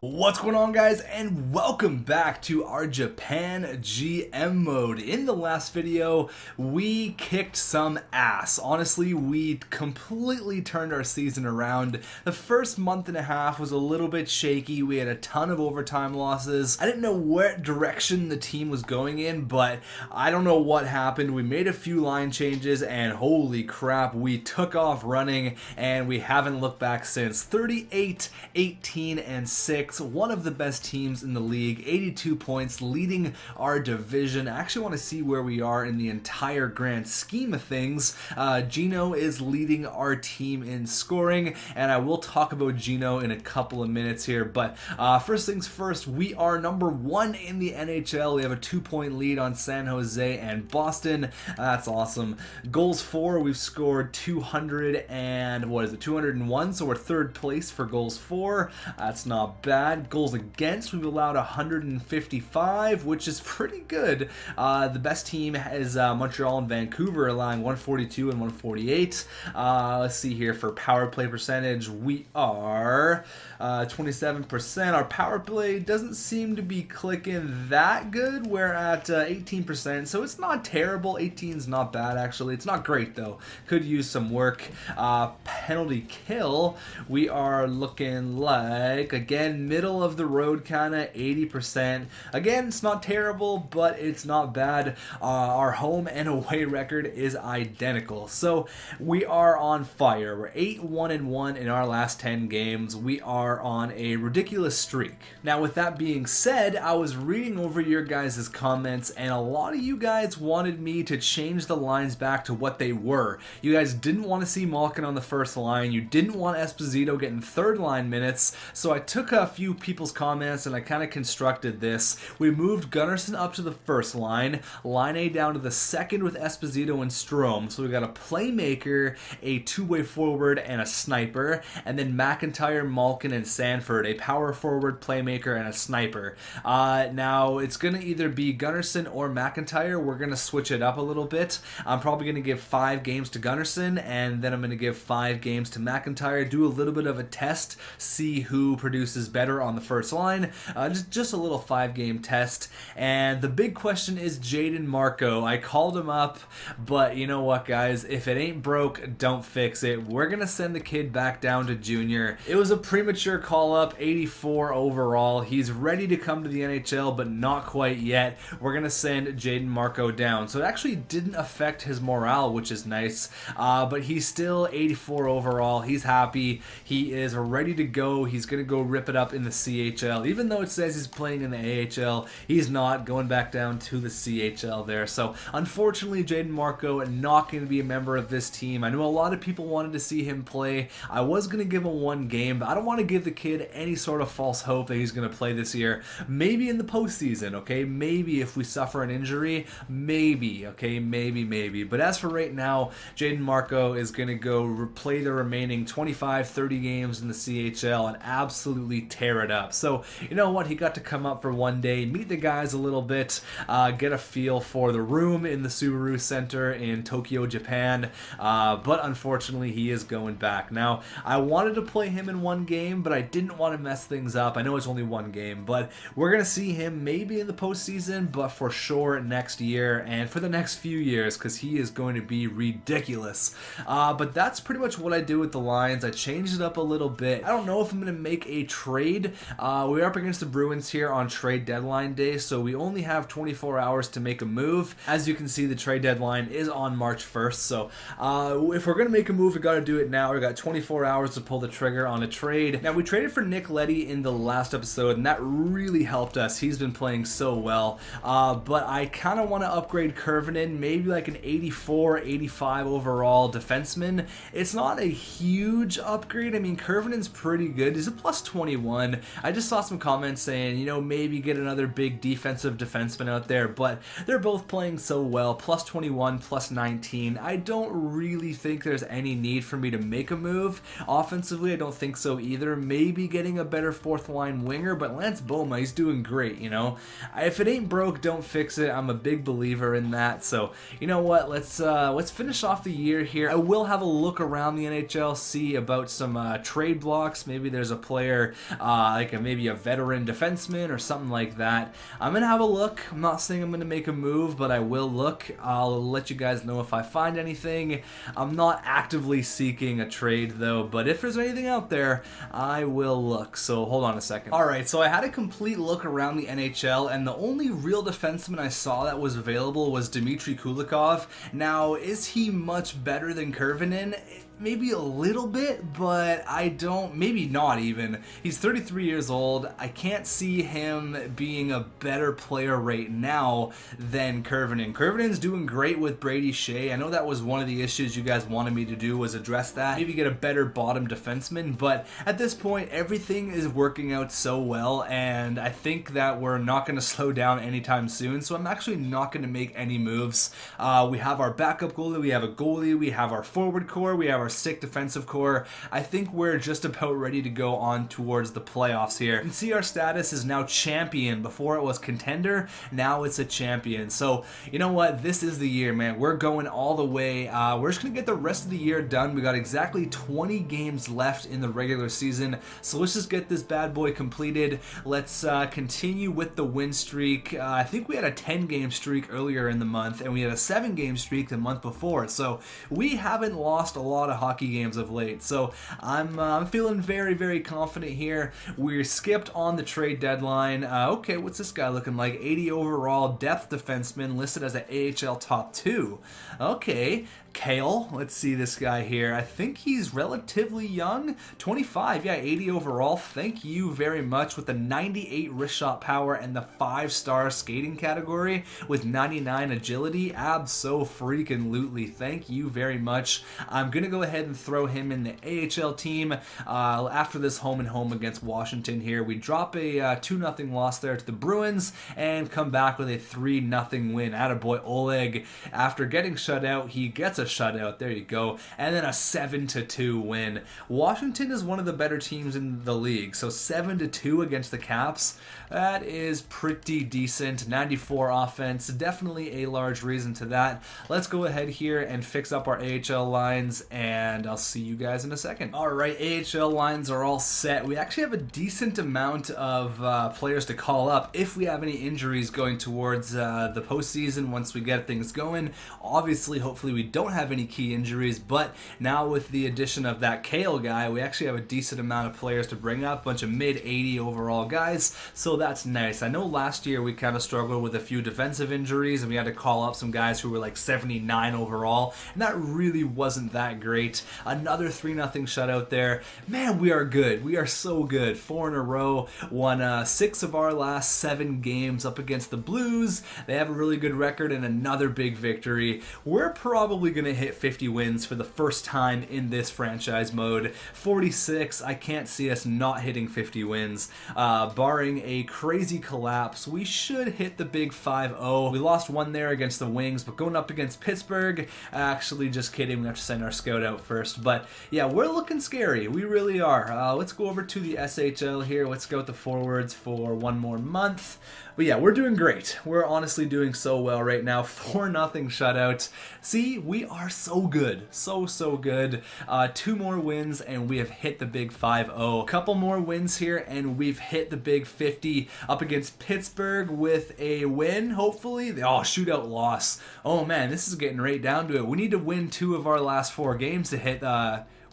What's going on, guys, and welcome back to our Japan GM mode. In the last video, we kicked some ass. Honestly, we completely turned our season around. The first month and a half was a little bit shaky. We had a ton of overtime losses. I didn't know what direction the team was going in, but I don't know what happened. We made a few line changes, and holy crap, we took off running, and we haven't looked back since. 38, 18, and 6. One of the best teams in the league, 82 points, leading our division. I actually want to see where we are in the entire grand scheme of things. Gino is leading our team in scoring, and I will talk about Gino in a couple of minutes here, but first things first, we are number 1 in the NHL. We have a 2-point lead on San Jose and Boston. That's awesome. Goals for, we've scored 201, so we're third place for goals for. That's not bad. Goals against, we've allowed 155, which is pretty good. The best team is Montreal and Vancouver, allowing 142 and 148. Let's see here, for power play percentage, we are 27%. Our power play doesn't seem to be clicking that good. We're at 18%, so it's not terrible. 18 is not bad, actually. It's not great, though. Could use some work. Penalty kill, we are looking like, again, middle of the road, kind of 80%. Again, it's not terrible, but it's not bad. Our home and away record is identical, so we are on fire. We're 8-1-1 in our last 10 games. We are on a ridiculous streak. Now, with that being said, I was reading over your guys' comments, and a lot of you guys wanted me to change the lines back to what they were. You guys didn't want to see Malkin on the first line. You didn't want Esposito getting third line minutes, so I took a few people's comments and I kind of constructed this. We moved Gunnarsson up to the first line, line A down to the second with Esposito and Strome. So we got a playmaker, a two-way forward, and a sniper, and then McIntyre, Malkin, and Sanford, a power forward, playmaker, and a sniper. Now it's gonna either be Gunnarsson or McIntyre. We're gonna switch it up a little bit. I'm probably gonna give 5 games to Gunnarsson, and then I'm gonna give 5 games to McIntyre. Do a little bit of a test, see who produces better on the first line. Just a little 5-game test. And the big question is Jaden Marco. I called him up, but you know what, guys? If it ain't broke, don't fix it. We're gonna send the kid back down to junior. It was a premature call up, 84 overall. He's ready to come to the NHL, but not quite yet. We're gonna send Jaden Marco down. So it actually didn't affect his morale, which is nice. But he's still 84 overall. He's happy. He is ready to go. He's gonna go rip it up in the CHL. Even though it says he's playing in the AHL, he's not going back down to the CHL there. So unfortunately, Jaden Marco not going to be a member of this team. I know a lot of people wanted to see him play. I was going to give him 1 game, but I don't want to give the kid any sort of false hope that he's going to play this year. Maybe in the postseason, okay? Maybe if we suffer an injury, maybe, okay? Maybe. But as for right now, Jaden Marco is going to go play the remaining 25, 30 games in the CHL and absolutely tear it up. So, you know what? He got to come up for 1 day, meet the guys a little bit, get a feel for the room in the Subaru Center in Tokyo, Japan. But unfortunately, he is going back. Now, I wanted to play him in 1 game, but I didn't want to mess things up. I know it's only 1 game, but we're going to see him maybe in the postseason, but for sure next year and for the next few years, because he is going to be ridiculous. But that's pretty much what I do with the lines. I changed it up a little bit. I don't know if I'm going to make a trade. We're up against the Bruins here on trade deadline day, so we only have 24 hours to make a move. As you can see, the trade deadline is on March 1st, so if we're going to make a move, we got to do it now. We got 24 hours to pull the trigger on a trade. Now, we traded for Nick Leddy in the last episode, and that really helped us. He's been playing so well, but I kind of want to upgrade Kurvinen, maybe like an 84, 85 overall defenseman. It's not a huge upgrade. I mean, Kurvinen's pretty good. He's a plus 21, defenseman. I just saw some comments saying, you know, maybe get another big defensive defenseman out there, but they're both playing so well, plus 21, plus 19. I don't really think there's any need for me to make a move. Offensively, I don't think so either. Maybe getting a better fourth line winger, but Lance Boma, he's doing great, you know. If it ain't broke, don't fix it. I'm a big believer in that. So, you know what? Let's finish off the year here. I will have a look around the NHL, see about some trade blocks. Maybe there's a player maybe a veteran defenseman or something like that. I'm gonna have a look. I'm not saying I'm gonna make a move, but I will look. I'll let you guys know if I find anything. I'm not actively seeking a trade though, but if there's anything out there, I will look. So hold on a second. Alright, so I had a complete look around the NHL, and the only real defenseman I saw that was available was Dmitry Kulikov. Now, is he much better than Kurvinen? Maybe a little bit, but maybe not even. He's 33 years old. I can't see him being a better player right now than Kurvinen. Kurvinen's doing great with Brady Shea. I know that was one of the issues you guys wanted me to do, was address that. Maybe get a better bottom defenseman, but at this point, everything is working out so well, and I think that we're not going to slow down anytime soon, so I'm actually not going to make any moves. We have our backup goalie, we have a goalie, we have our forward core, we have our sick defensive core. I think we're just about ready to go on towards the playoffs here. You can see our status is now champion. Before it was contender, now it's a champion. So, you know what? This is the year, man. We're going all the way. We're just going to get the rest of the year done. We got exactly 20 games left in the regular season. So let's just get this bad boy completed. Let's continue with the win streak. I think we had a 10-game streak earlier in the month, and we had a 7-game streak the month before. So we haven't lost a lot of hockey games of late, so I'm feeling very, very confident here. We're skipped on the trade deadline. Okay, what's this guy looking like? 80 overall, depth defenseman, listed as an AHL top 2. Okay, Kale, let's see this guy here. I think he's relatively young, 25, yeah, 80 overall. Thank you very much, with the 98 wrist shot power and the 5-star skating category with 99 agility. Abso-freaking-lutely. Thank you very much. I'm gonna go ahead and throw him in the AHL team after this home and home against Washington here. We drop a 2-0 loss there to the Bruins and come back with a 3-0 win. Attaboy Oleg. After getting shut out, he gets a shutout. There you go. And then a 7-2 win. Washington is one of the better teams in the league, so 7-2 against the Caps. That is pretty decent. 94 offense, definitely a large reason to that. Let's go ahead here and fix up our AHL lines, and I'll see you guys in a second. Alright, AHL lines are all set. We actually have a decent amount of players to call up if we have any injuries going towards the postseason once we get things going. Obviously, hopefully we don't have any key injuries, but now with the addition of that Kale guy, we actually have a decent amount of players to bring up, a bunch of mid-80 overall guys, so that's nice. I know last year we kind of struggled with a few defensive injuries, and we had to call up some guys who were like 79 overall, and that really wasn't that great. Another 3-0 shutout there. Man, we are good. We are so good. 4 in a row. Won 6 of our last 7 games up against the Blues. They have a really good record, and another big victory. We're probably going to hit 50 wins for the first time in this franchise mode. 46, I can't see us not hitting 50 wins. Barring a crazy collapse, we should hit the big 5-0. We lost one there against the Wings, but going up against Pittsburgh, actually just kidding, we have to send our scout out first. But yeah, we're looking scary. We really are. Let's go over to the SHL here. Let's go with the forwards for one more month. But yeah, we're doing great. We're honestly doing so well right now. 4-0 shutout. See, we are so good. So good. 2 more wins and we have hit the big 5-0. A couple more wins here and we've hit the big 50 up against Pittsburgh with a win, hopefully. Oh, shootout loss. Oh man, this is getting right down to it. We need to win 2 of our last 4 games to hit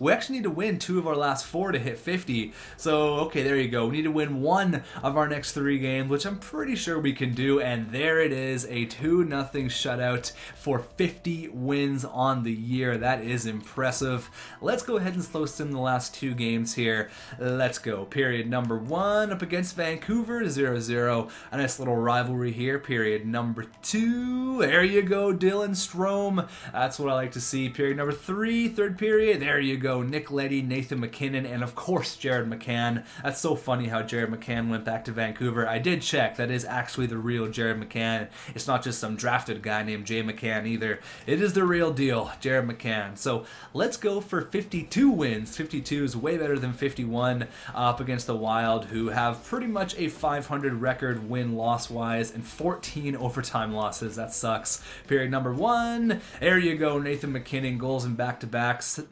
we actually need to win 2 of our last 4 to hit 50. So, okay, there you go. We need to win 1 of our next 3 games, which I'm pretty sure we can do. And there it is, a 2-0 shutout for 50 wins on the year. That is impressive. Let's go ahead and slow sim the last 2 games here. Let's go. Period number 1 up against Vancouver, 0-0. A nice little rivalry here. Period number 2. There you go, Dylan Strome. That's what I like to see. Period number 3, third period. There you go. go, Nick Leddy, Nathan MacKinnon, and of course Jared McCann. That's so funny how Jared McCann went back to Vancouver. I did check, that is actually the real Jared McCann. It's not just some drafted guy named Jay McCann either. It is the real deal, Jared McCann. So let's go for 52 wins. 52 is way better than 51 up against the Wild, who have pretty much a 500 record win-loss wise and 14 overtime losses. That sucks. Period number 1. There you go, Nathan MacKinnon, goals in back-to-backs.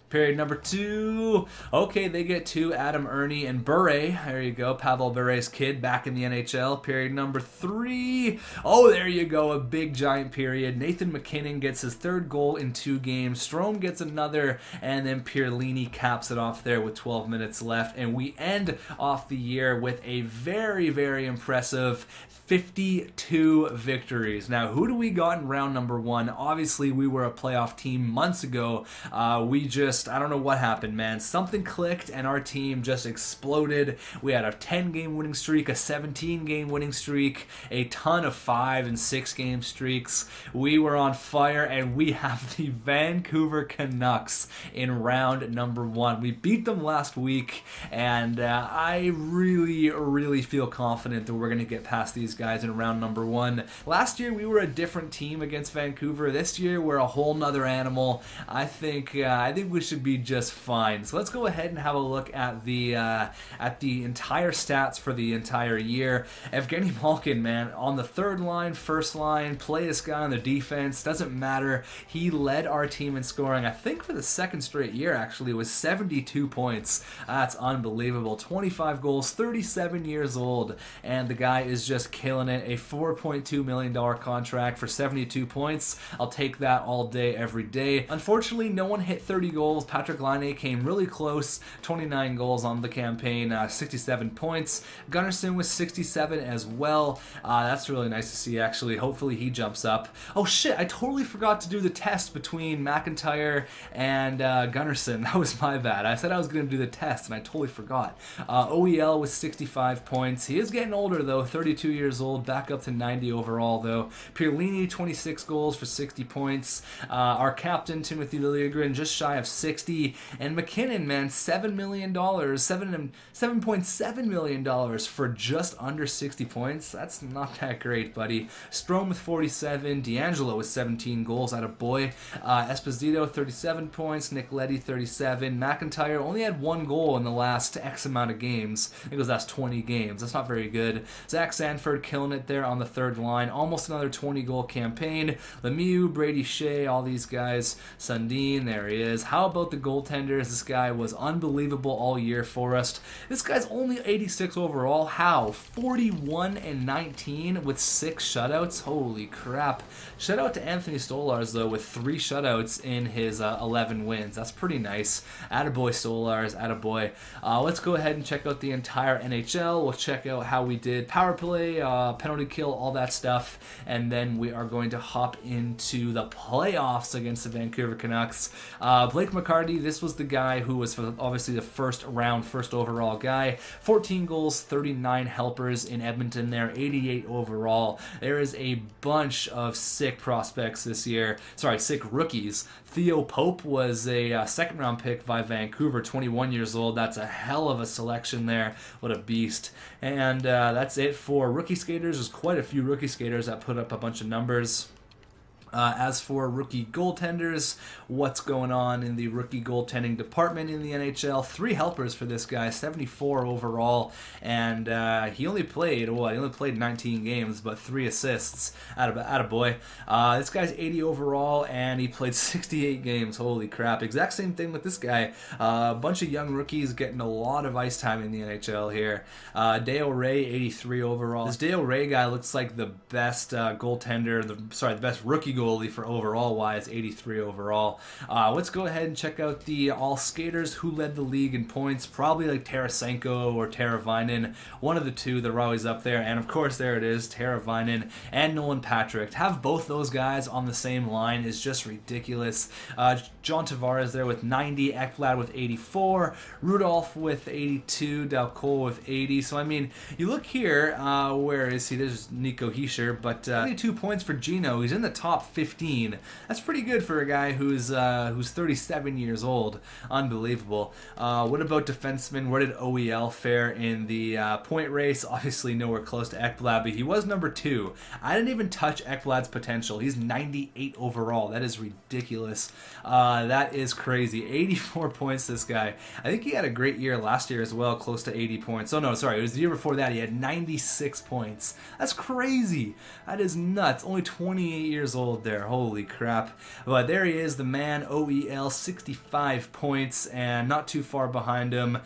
Period number 2. Okay, they get 2. Adam Ernie and Bure. There you go. Pavel Bure's kid back in the NHL. Period number 3. Oh, there you go. A big giant period. Nathan MacKinnon gets his 3rd goal in 2 games. Strome gets another. And then Pierlini caps it off there with 12 minutes left. And we end off the year with a very, very impressive 52 victories. Now, who do we got in round number 1? Obviously, we were a playoff team months ago. I don't know what happened, man. Something clicked and our team just exploded. We had a 10-game winning streak, a 17-game winning streak, a ton of 5 and 6-game streaks. We were on fire, and we have the Vancouver Canucks in round number 1. We beat them last week, and I really, really feel confident that we're going to get past these guys in round number 1. Last year, we were a different team against Vancouver. This year, we're a whole nother animal. I think we should be just fine. So let's go ahead and have a look at the entire stats for the entire year. Evgeny Malkin, man, on the 3rd line, 1st line, play this guy on the defense, doesn't matter. He led our team in scoring, I think for the 2nd straight year actually. It was 72 points. That's unbelievable. 25 goals, 37 years old, and the guy is just killing it. A $4.2 million contract for 72 points. I'll take that all day, every day. Unfortunately, no one hit 30 goals. Patrick Laine came really close, 29 goals on the campaign, 67 points. Gunnarsson was 67 as well. That's really nice to see, actually. Hopefully he jumps up. Oh shit, I totally forgot to do the test between McIntyre and Gunnarsson. That was my bad. I said I was going to do the test and I totally forgot. OEL was 65 points. He is getting older though, 32 years old, back up to 90 overall though. Pierlini, 26 goals for 60 points. Our captain, Timothy Liljegren, just shy of 60. And McKinnon, man, $7 million, $7.7 million for just under 60 points. That's not that great, buddy. Strome with 47, D'Angelo with 17 goals, out of boy. Esposito, 37 points, Nick Leddy, 37. McIntyre only had 1 goal in the last X amount of games. I think it was last 20 games. That's not very good. Zach Sanford killing it there on the 3rd line. Almost another 20-goal campaign. Lemieux, Brady Shea, all these guys. Sundin, there he is. How about the goaltenders? This guy was unbelievable all year for us. This guy's only 86 overall. How? 41 and 19 with 6 shutouts. Holy crap. Shout out to Anthony Stolars though with 3 shutouts in his 11 wins. That's pretty nice. Attaboy Stolars, attaboy. Let's go ahead and check out the entire NHL. We'll check out how we did power play, penalty kill, all that stuff, and then we are going to hop into the playoffs against the Vancouver Canucks. Blake McCarty, this was the guy who was obviously the first overall guy. 14 goals, 39 helpers in Edmonton there, 88 overall. There is a bunch of sick prospects this year. Sorry, sick rookies. Theo Pope was a 2nd round pick by Vancouver, 21 years old. That's a hell of a selection there. What a beast. And that's it for rookie skaters. There's quite a few rookie skaters that put up a bunch of numbers. As for rookie goaltenders, what's going on in the rookie goaltending department in the NHL? 3 helpers for this guy, 74 overall, and he only played 19 games, but 3 assists. Attaboy. This guy's 80 overall, and he played 68 games. Holy crap. Exact same thing with this guy. A bunch of young rookies getting a lot of ice time in the NHL here. Dale Ray, 83 overall. This Dale Ray guy looks like the best goaltender, the best rookie goalie for overall wise, 83 overall. Let's go ahead and check out the all skaters who led the league in points. Probably like Tarasenko or Teravainen, one of the two. They're always up there, and of course there it is, Teravainen and Nolan Patrick. To have both those guys on the same line is just ridiculous. John Tavares there with 90, Ekblad with 84, Rudolph with 82, Dalcol with 80. So I mean, you look here, where is he? There's Nico Hischier, but 82 points for Gino. He's in the top 15. That's pretty good for a guy who's 37 years old. Unbelievable. What about defensemen? Where did OEL fare in the point race? Obviously nowhere close to Ekblad, but he was number 2. I didn't even touch Ekblad's potential. He's 98 overall. That is ridiculous. That is crazy. 84 points, this guy. I think he had a great year last year as well, close to 80 points. Oh no, sorry, it was the year before that. He had 96 points. That's crazy. That is nuts. Only 28 years old there. Holy crap. But there he is, the man, OEL, 65 points, and not too far behind him,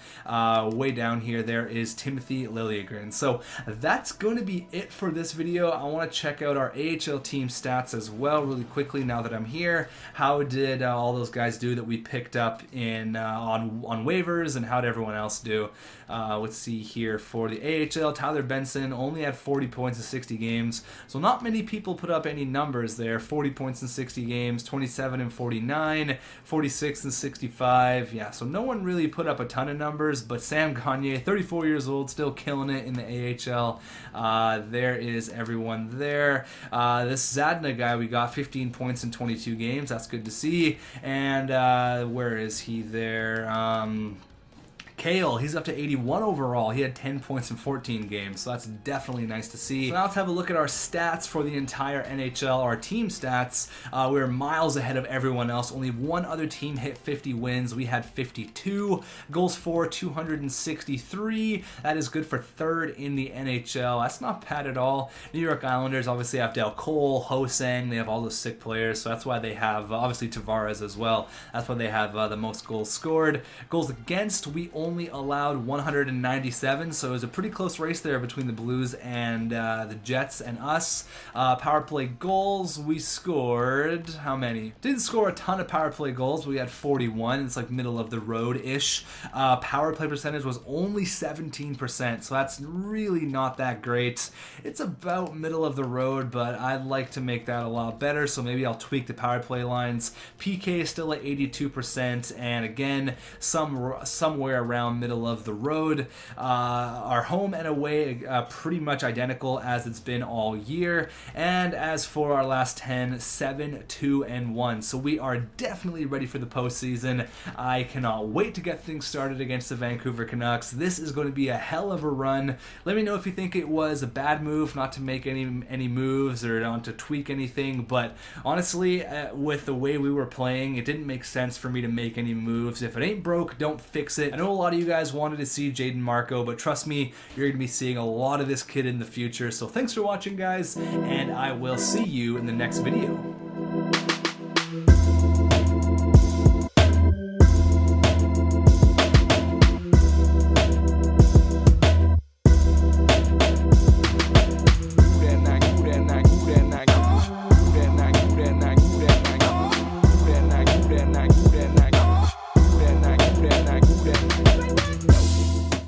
way down here, there is Timothy Liljegren. So that's going to be it for this video. I want to check out our AHL team stats as well really quickly now that I'm here. How did all those guys do that we picked up in on waivers, and how did everyone else do? Let's see here for the AHL. Tyler Benson only had 40 points in 60 games, so not many people put up any numbers there. 40 points in 60 games, 27 and 49, 46 and 65. Yeah, so no one really put up a ton of numbers, but Sam Gagner, 34 years old, still killing it in the AHL. There is everyone there. This Zadna guy, we got 15 points in 22 games. That's good to see. And where is he there? Kale, he's up to 81 overall. He had 10 points in 14 games, so that's definitely nice to see. So now let's have a look at our stats for the entire NHL, our team stats. We're miles ahead of everyone else. Only one other team hit 50 wins. We had 52. Goals for 263. That is good for third in the NHL. That's not bad at all. New York Islanders obviously have Del Cole, Ho-Sang. They have all those sick players, so that's why they have, obviously, Tavares as well. That's why they have the most goals scored. Goals against, we only allowed 197, so it was a pretty close race there between the Blues and the Jets and us. Power play goals, we scored, how many? Didn't score a ton of power play goals, but we had 41. It's like middle of the road-ish. Power play percentage was only 17%, so that's really not that great. It's about middle of the road, but I'd like to make that a lot better, so maybe I'll tweak the power play lines. PK is still at 82%, and again, somewhere around middle of the road. Our home and away pretty much identical as it's been all year. And as for our last 10, 7, 2, and 1. So we are definitely ready for the postseason. I cannot wait to get things started against the Vancouver Canucks. This is going to be a hell of a run. Let me know if you think it was a bad move not to make any moves or not to tweak anything, but honestly, with the way we were playing, it didn't make sense for me to make any moves. If it ain't broke, don't fix it. I know a lot of you guys wanted to see Jaden Marco, but trust me, you're going to be seeing a lot of this kid in the future. So thanks for watching, guys, and I will see you in the next video.